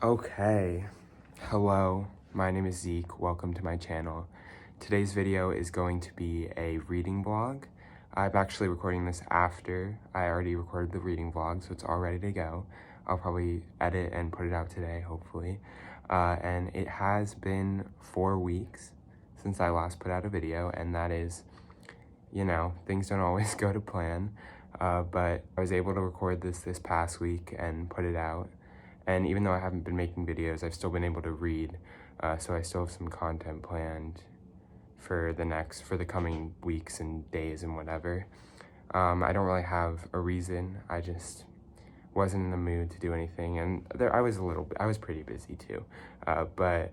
Okay, hello, my name is Zeke, welcome to my channel. Today's video is going to be a reading vlog. I'm actually recording this after I already recorded the reading vlog, so it's all ready to go. I'll probably edit and put it out today, hopefully. And it has been 4 weeks since I last put out a video, and that is, you know, things don't always go to plan. But I was able to record this past week and put it out. And even though I haven't been making videos, I've still been able to read. So I still have some content planned for the coming weeks and days and whatever. I don't really have a reason. I just wasn't in the mood to do anything. And I was pretty busy too. But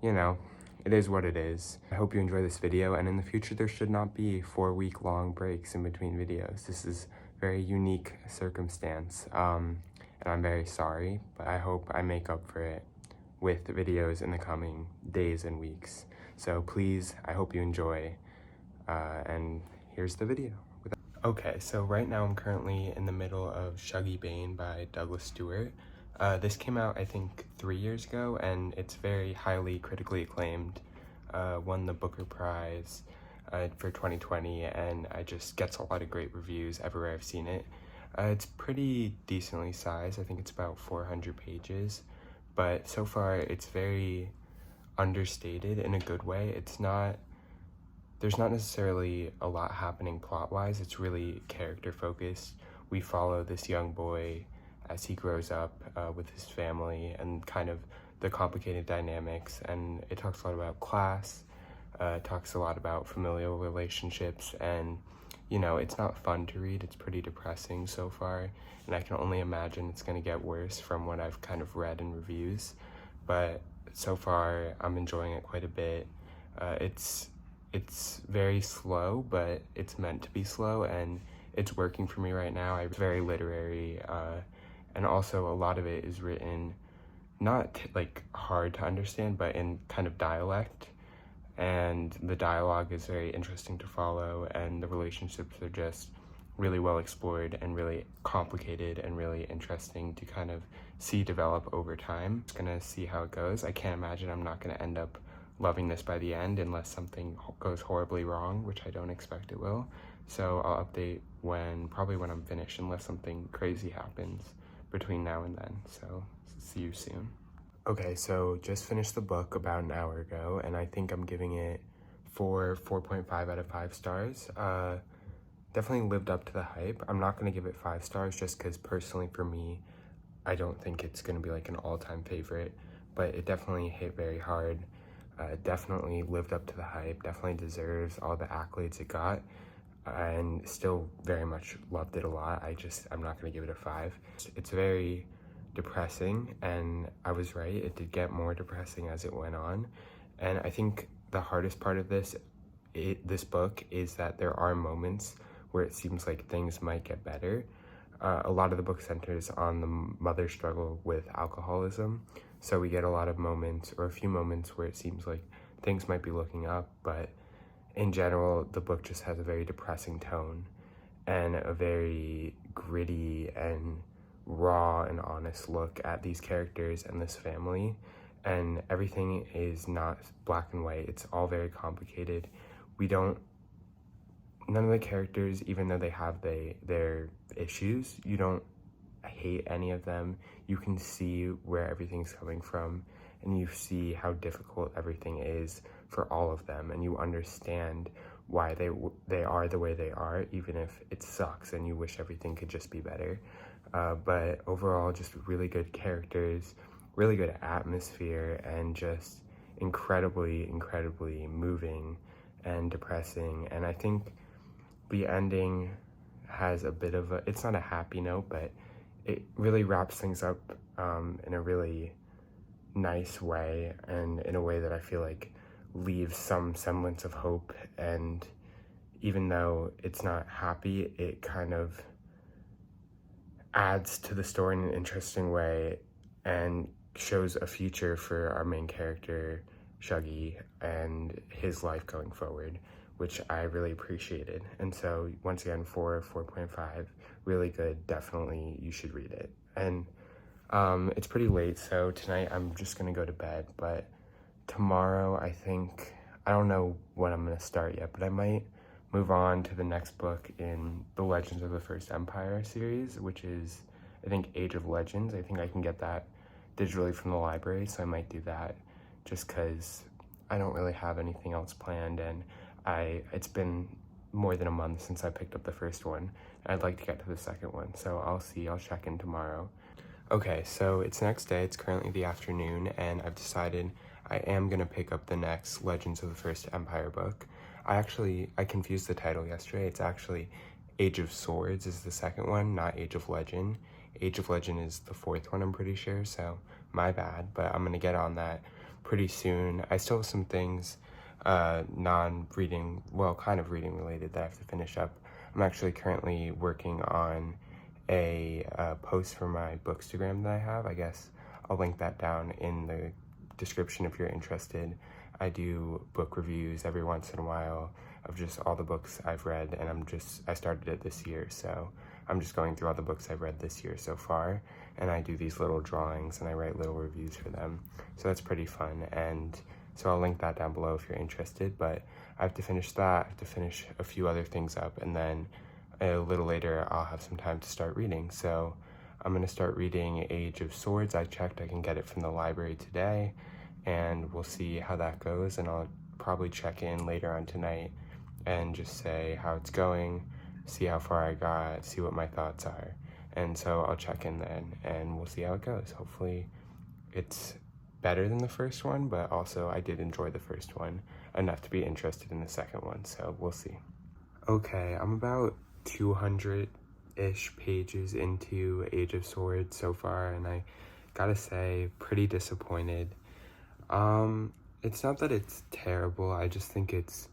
you know, it is what it is. I hope you enjoy this video, and in the future there should not be 4-week-long breaks in between videos. This is a very unique circumstance, and I'm very sorry, but I hope I make up for it with videos in the coming days and weeks. So please, I hope you enjoy, and here's the video. Okay, so right now I'm currently in the middle of Shuggie Bain by Douglas Stewart. This came out, I think, 3 years ago, and it's very highly critically acclaimed. Won the Booker Prize for 2020, and it just gets a lot of great reviews everywhere I've seen it. It's pretty decently sized. I think it's about 400 pages, but so far it's very understated in a good way. There's not necessarily a lot happening plot-wise. It's really character-focused. We follow this young boy as he grows up with his family and kind of the complicated dynamics, and it talks a lot about class, talks a lot about familial relationships, and you know, it's not fun to read. It's pretty depressing so far, and I can only imagine it's going to get worse from what I've kind of read in reviews, but so far I'm enjoying it quite a bit. It's very slow, but it's meant to be slow, and it's working for me right now. It's very literary, and also a lot of it is written not like hard to understand, but in kind of dialect, and the dialogue is very interesting to follow, and the relationships are just really well explored and really complicated and really interesting to kind of see develop over time. Just gonna see how it goes. I can't imagine I'm not gonna end up loving this by the end unless something goes horribly wrong, which I don't expect it will. So I'll update probably when I'm finished, unless something crazy happens between now and then. So see you soon. Okay, so just finished the book about an hour ago, and I think I'm giving it 4.5 out of 5 stars. Definitely lived up to the hype. I'm not gonna give it 5 stars just because personally for me, I don't think it's gonna be like an all-time favorite, but it definitely hit very hard. Definitely lived up to the hype, definitely deserves all the accolades it got, and still very much loved it a lot. I'm not gonna give it a 5. It's very depressing, and I was right, it did get more depressing as it went on, and I think the hardest part of this book is that there are moments where it seems like things might get better. A lot of the book centers on the mother's struggle with alcoholism, so we get a lot of moments, or a few moments, where it seems like things might be looking up, but in general, the book just has a very depressing tone and a very gritty and raw and honest look at these characters and this family, and everything is not black and white. It's all very complicated. None of the characters, even though they have their issues, you don't hate any of them. You can see where everything's coming from, and you see how difficult everything is for all of them, and you understand why they are the way they are, even if it sucks and you wish everything could just be better. But overall, just really good characters, really good atmosphere, and just incredibly moving and depressing. And I think the ending has a bit of it's not a happy note, but it really wraps things up in a really nice way, and in a way that I feel like leaves some semblance of hope. And even though it's not happy, it kind of adds to the story in an interesting way and shows a future for our main character, Shuggie, and his life going forward, which I really appreciated. And so once again, 4.5, really good. Definitely you should read it. And It's pretty late, so tonight I'm just gonna go to bed, but tomorrow I don't know what I'm gonna start yet, but I might move on to the next book in the Legends of the First Empire series, which is, I think, Age of Legends. I think I can get that digitally from the library, so I might do that just because I don't really have anything else planned, and it's been more than a month since I picked up the first one. I'd like to get to the second one, so I'll check in tomorrow. Okay, so it's the next day, it's currently the afternoon, and I've decided I am gonna pick up the next Legends of the First Empire book. I confused the title yesterday. It's actually Age of Swords is the second one, not Age of Legend. Age of Legend is the fourth one, I'm pretty sure, so my bad, but I'm gonna get on that pretty soon. I still have some things, non-reading, well, kind of reading related that I have to finish up. I'm actually currently working on a post for my Bookstagram that I have. I guess I'll link that down in the description if you're interested. I do book reviews every once in a while of just all the books I've read, and I started it this year, so I'm just going through all the books I've read this year so far, and I do these little drawings and I write little reviews for them, so that's pretty fun. And so I'll link that down below if you're interested, but I have to finish that, I have to finish a few other things up, and then a little later I'll have some time to start reading. So I'm gonna start reading Age of Swords. I checked I can get it from the library today, and we'll see how that goes, and I'll probably check in later on tonight and just say how it's going, see how far I got, see what my thoughts are. And so I'll check in then, and we'll see how it goes. Hopefully it's better than the first one, but also I did enjoy the first one enough to be interested in the second one, so we'll see. Okay, I'm about 200-ish pages into Age of Swords so far, and I gotta say, pretty disappointed. It's not that it's terrible, I just think it's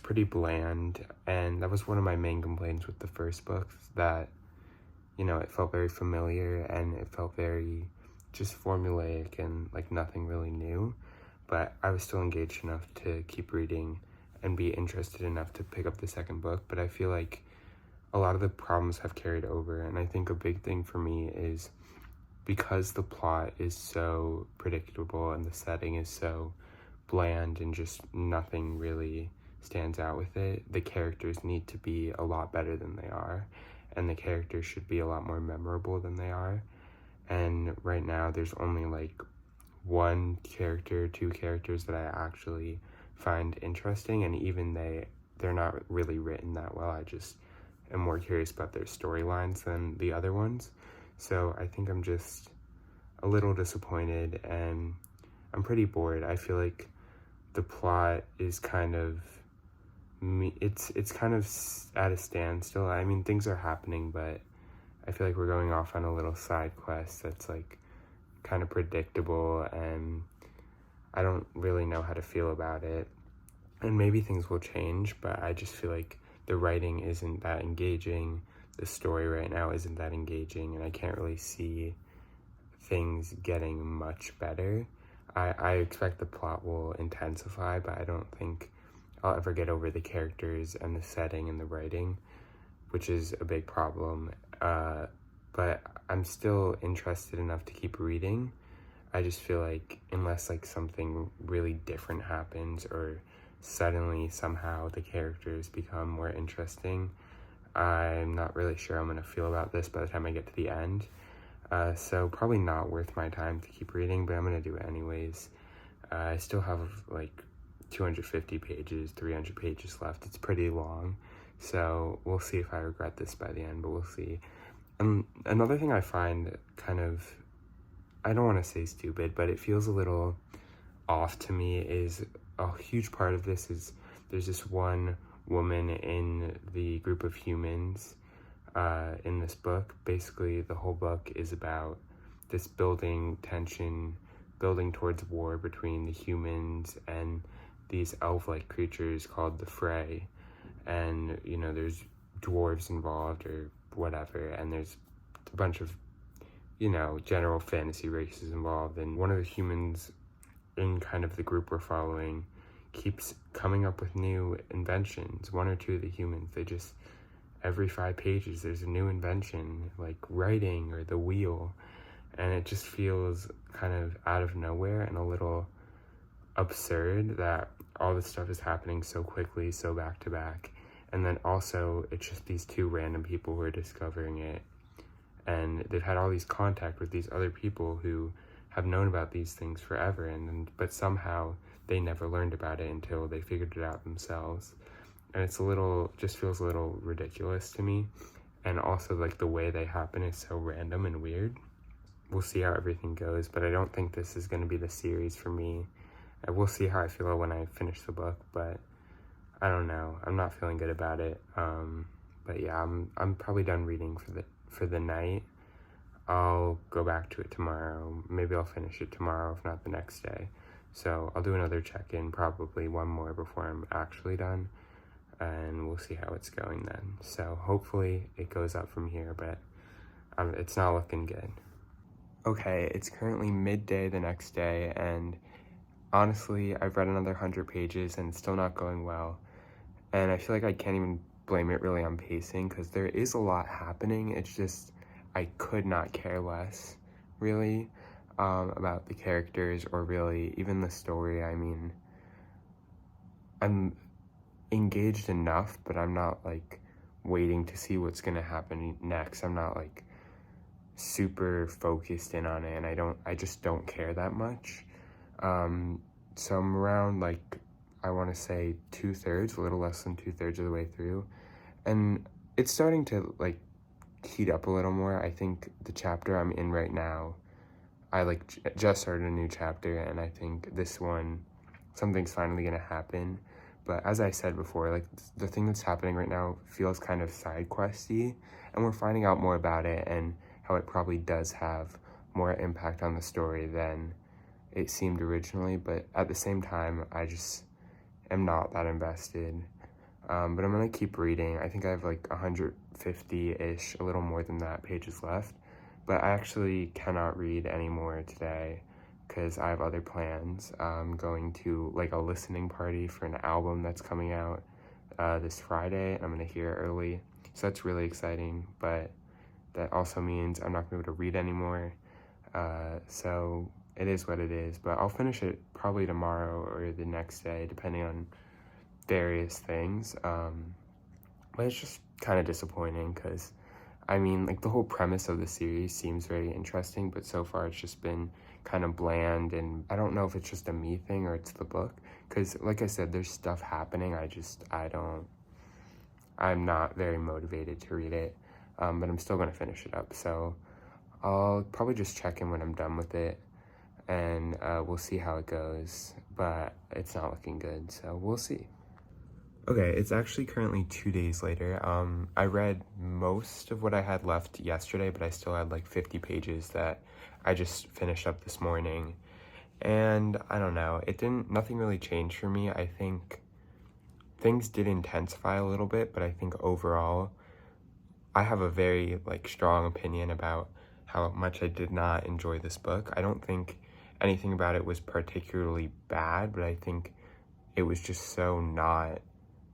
pretty bland, and that was one of my main complaints with the first book, that, you know, it felt very familiar, and it felt very just formulaic, and like nothing really new, but I was still engaged enough to keep reading and be interested enough to pick up the second book. But I feel like a lot of the problems have carried over, and I think a big thing for me is because the plot is so predictable and the setting is so bland and just nothing really stands out with it, the characters need to be a lot better than they are, and the characters should be a lot more memorable than they are. And right now there's only like one character, two characters that I actually find interesting, and even they're not really written that well. I just am more curious about their storylines than the other ones. So I think I'm just a little disappointed, and I'm pretty bored. I feel like the plot is kind of it's kind of at a standstill. I mean, things are happening, but I feel like we're going off on a little side quest that's like kind of predictable, and I don't really know how to feel about it. And maybe things will change, but I just feel like the writing isn't that engaging, the story right now isn't that engaging, and I can't really see things getting much better. I expect the plot will intensify, but I don't think I'll ever get over the characters and the setting and the writing, which is a big problem. But I'm still interested enough to keep reading. I just feel like unless like something really different happens, or suddenly somehow the characters become more interesting, I'm not really sure I'm gonna feel about this by the time I get to the end. So probably not worth my time to keep reading, but I'm gonna do it anyways. I still have like 250 pages, 300 pages left. It's pretty long, so we'll see if I regret this by the end, but we'll see. Another thing I find kind of, I don't want to say stupid, but it feels a little off to me, is a huge part of this is there's this one woman in the group of humans in this book. Basically, the whole book is about this building tension, building towards war between the humans and these elf-like creatures called the Frey. And, you know, there's dwarves involved or whatever, and there's a bunch of, you know, general fantasy races involved, and one of the humans in kind of the group we're following keeps coming up with new inventions. One or two of the humans, they just, every 5 pages there's a new invention, like writing or the wheel, and it just feels kind of out of nowhere and a little absurd that all this stuff is happening so quickly, so back to back. And then also, it's just these two random people who are discovering it. And they've had all these contact with these other people who have known about these things forever, but somehow they never learned about it until they figured it out themselves. And just feels a little ridiculous to me. And also, like, the way they happen is so random and weird. We'll see how everything goes, but I don't think this is going to be the series for me. We'll see how I feel when I finish the book, but I don't know. I'm not feeling good about it. But yeah, I'm probably done reading for the night. I'll go back to it tomorrow. Maybe I'll finish it tomorrow, if not the next day. So I'll do another check-in, probably one more before I'm actually done, and we'll see how it's going then. So hopefully it goes up from here, but it's not looking good. Okay, it's currently midday the next day, and honestly, I've read another 100 pages and it's still not going well. And I feel like I can't even blame it really on pacing, because there is a lot happening. It's just, I could not care less, really, about the characters or really even the story. I mean, I'm engaged enough, but I'm not, like, waiting to see what's gonna happen next. I'm not, like, super focused in on it, and I just don't care that much. So I'm around, like, I want to say 2/3, a little less than 2/3 of the way through, and it's starting to, like, heat up a little more. I think the chapter I'm in right now, I, like, just started a new chapter, and I think this one, something's finally gonna happen. But as I said before, like, the thing that's happening right now feels kind of side questy, and we're finding out more about it and how it probably does have more impact on the story than it seemed originally. But at the same time, I just am not that invested. But I'm gonna keep reading. I think I have like 150-ish, a little more than that, pages left. But I actually cannot read anymore today because I have other plans. I'm going to, like, a listening party for an album that's coming out this Friday. I'm gonna hear it early, so that's really exciting. But that also means I'm not gonna be able to read anymore. So it is what it is. But I'll finish it probably tomorrow or the next day, depending on various things. But it's just kind of disappointing because, I mean, like, the whole premise of the series seems very interesting, but so far it's just been kind of bland, and I don't know if it's just a me thing or it's the book, because, like I said, there's stuff happening. I'm not very motivated to read it, but I'm still going to finish it up, so I'll probably just check in when I'm done with it, and we'll see how it goes, but it's not looking good, so we'll see. Okay, it's actually currently 2 days later. I read most of what I had left yesterday, but I still had like 50 pages that I just finished up this morning. And I don't know, nothing really changed for me. I think things did intensify a little bit, but I think overall, I have a very, like, strong opinion about how much I did not enjoy this book. I don't think anything about it was particularly bad, but I think it was just so not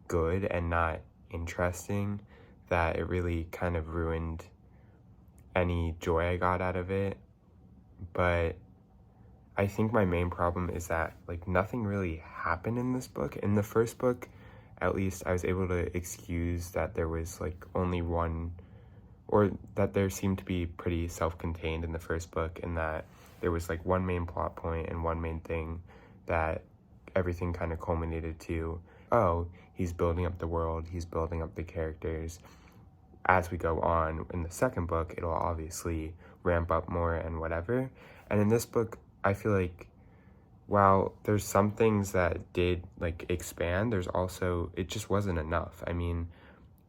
good and not interesting that it really kind of ruined any joy I got out of it. But I think my main problem is that, like, nothing really happened in this book. In the first book, at least, I was able to excuse that there was, like, only one, or that there seemed to be pretty self-contained in the first book, and that there was, like, one main plot point and one main thing that everything kind of culminated to. Oh, he's building up the world, he's building up the characters. As we go on in the second book, it'll obviously ramp up more and whatever. And in this book, I feel like while there's some things that did, like, expand, there's also, it just wasn't enough. I mean,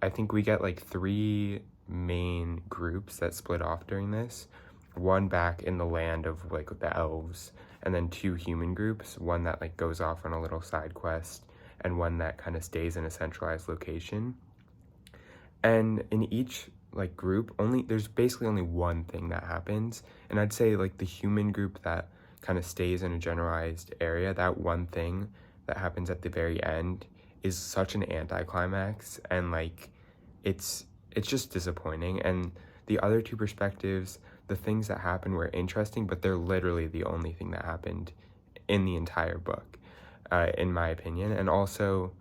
I think we get, like, 3 main groups that split off during this. One back in the land of, like, the elves, and then 2 human groups, one that, like, goes off on a little side quest, and one that kind of stays in a centralized location. And in each, like, group, there's basically only one thing that happens. And I'd say, like, the human group that kind of stays in a generalized area, that one thing that happens at the very end is such an anticlimax, and, like, it's just disappointing. And the other two perspectives, the things that happened were interesting, but they're literally the only thing that happened in the entire book, in my opinion. And also,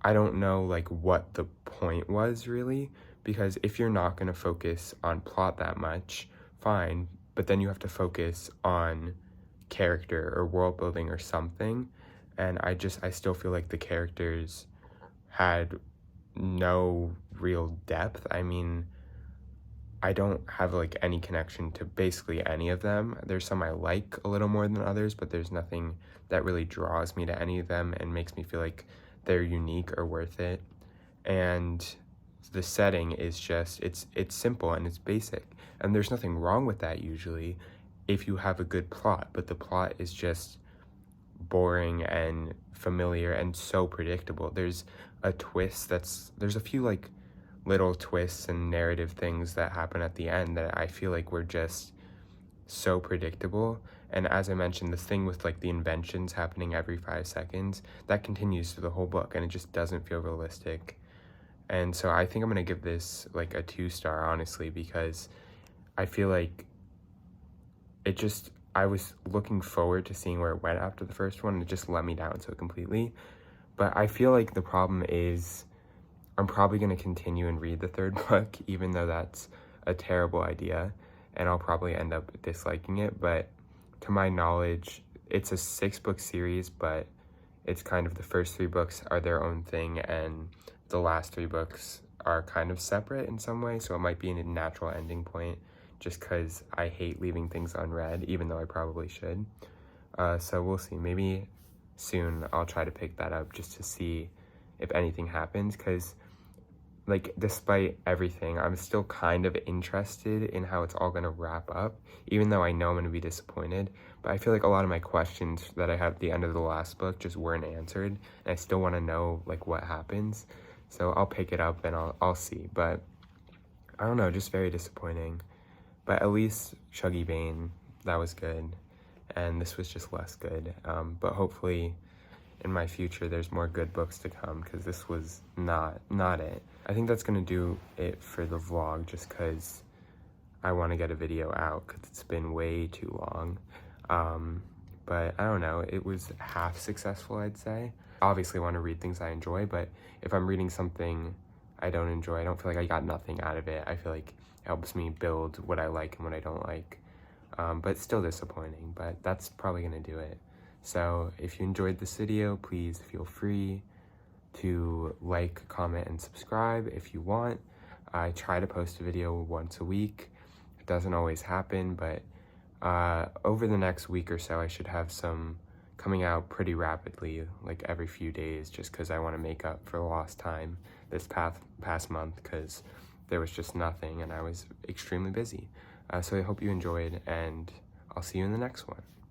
I don't know like what the point was really, because if you're not going to focus on plot that much, fine, but then you have to focus on character or world building or something. And I still feel like the characters had no real depth. I mean, I don't have like any connection to basically any of them. There's some I like a little more than others, but there's nothing that really draws me to any of them and makes me feel like they're unique or worth it. And the setting is just, it's simple and it's basic. And there's nothing wrong with that usually if you have a good plot, but the plot is just boring and familiar and so predictable. There's a twist there's a few like little twists and narrative things that happen at the end that I feel like were just so predictable. And as I mentioned, the thing with like the inventions happening every 5 seconds, that continues through the whole book and it just doesn't feel realistic. And so I think I'm gonna give this like a 2-star, honestly, because I feel like I was looking forward to seeing where it went after the first one, and it just let me down so completely. But I feel like the problem is I'm probably going to continue and read the third book, even though that's a terrible idea, and I'll probably end up disliking it. But to my knowledge, it's a 6-book series, but it's kind of the first 3 books are their own thing, and the last 3 books are kind of separate in some way, so it might be a natural ending point, just because I hate leaving things unread, even though I probably should. So we'll see. Maybe soon I'll try to pick that up just to see if anything happens, because like despite everything, I'm still kind of interested in how it's all going to wrap up, even though I know I'm going to be disappointed. But I feel like a lot of my questions that I had at the end of the last book just weren't answered, and I still want to know like what happens. So I'll pick it up and I'll see. But I don't know, just very disappointing. But at least Chuggy Bane, that was good, and this was just less good. But hopefully in my future there's more good books to come, because this was not it. I think that's gonna do it for the vlog, just because I want to get a video out because it's been way too long. But I don't know, it was half successful, I'd say. Obviously I want to read things I enjoy, but if I'm reading something I don't enjoy, I don't feel like I got nothing out of it. I feel like it helps me build what I like and what I don't like. But still disappointing, but that's probably gonna do it. So if you enjoyed this video, please feel free to like, comment, and subscribe if you want. I try to post a video once a week. It doesn't always happen, but over the next week or so, I should have some coming out pretty rapidly, like every few days, just because I want to make up for the lost time this past month, because there was just nothing and I was extremely busy. So I hope you enjoyed, and I'll see you in the next one.